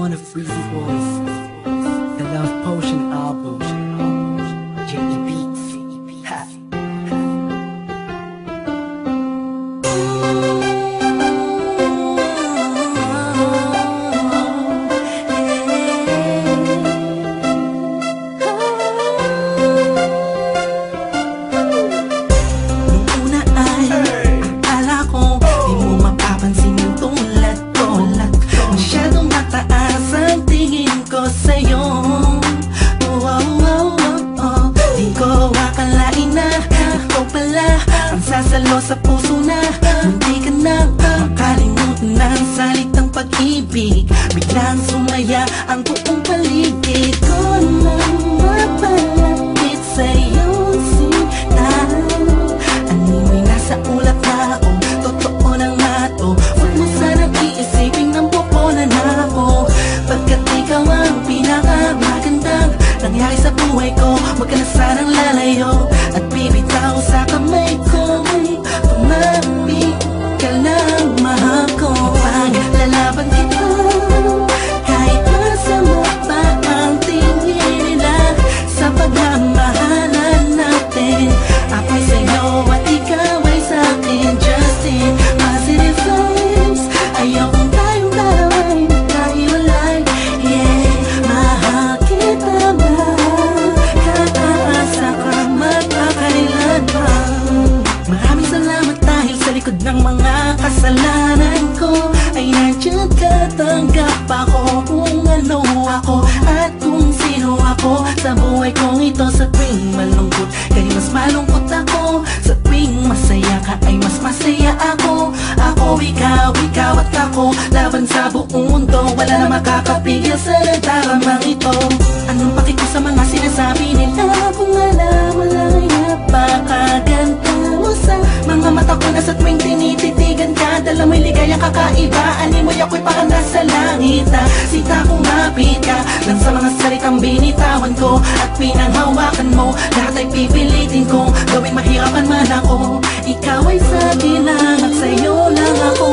wanna free voice. The Love Potion album. JD Beats. Ha. Nung una ay akala ko di mo mapapansin yung tulad ko. Masyadong mataas ang tingin ko sa'yo. Di ko akalain na ikaw pala ang sasalo sa puso na munti ka na makalimutan ng salitang pag-ibig. Biglang sumaya ang buong paligid ko nang mapalapit sa'yo sinta. Animoy nasa ulap na ako, totoo na nga to. Huwag mo sanang iisipin ng pupunan ako, pagkat ikaw ang pinakamagandang nangyari sa buhay ko. Huwag ka na sanang lalayo at bibitaw sa kamay ko. Tumapit ka lang, mahal ko. Paglalaban kita kahit masama pa ang tingin nila sa pagmamahalan natin. Ako'y sa'yo at ikaw ay sa'kin. Just in positive vibes, ayokong tayong dalawa'y magkahiwalay. Yeah, mahal kita ba? Kaasa ka magkakailan pa. Maraming salamat dahil sa likod ng mga kasalanan ko ay nandiyan ka, tanggap ako kung ano ako at kung sino ako sa buhay kong ito. Sa tuwing malungkot kay mas malungkot ako, sa tuwing masaya ka ay mas masaya ako. Ako, ikaw at ako, laban sa buong mundo. Wala na makakapigil sa nagdaramang ito. Anong paki ko sa mga sinasabi nila kung alam mo lang napakaganda mo sa mga mata ko na sa tuwing tinititigan ka. Dala mo'y ligaya kakaiba, animoy ako'y parang nasa langit na sita kumapit ka lang sa mga salitang binitawan ko at pinanghawakan mo. Lahat ay pipilitin kong gawing mahirapan man ako. Ikaw ay sa akin lang at sa'yo lang ako.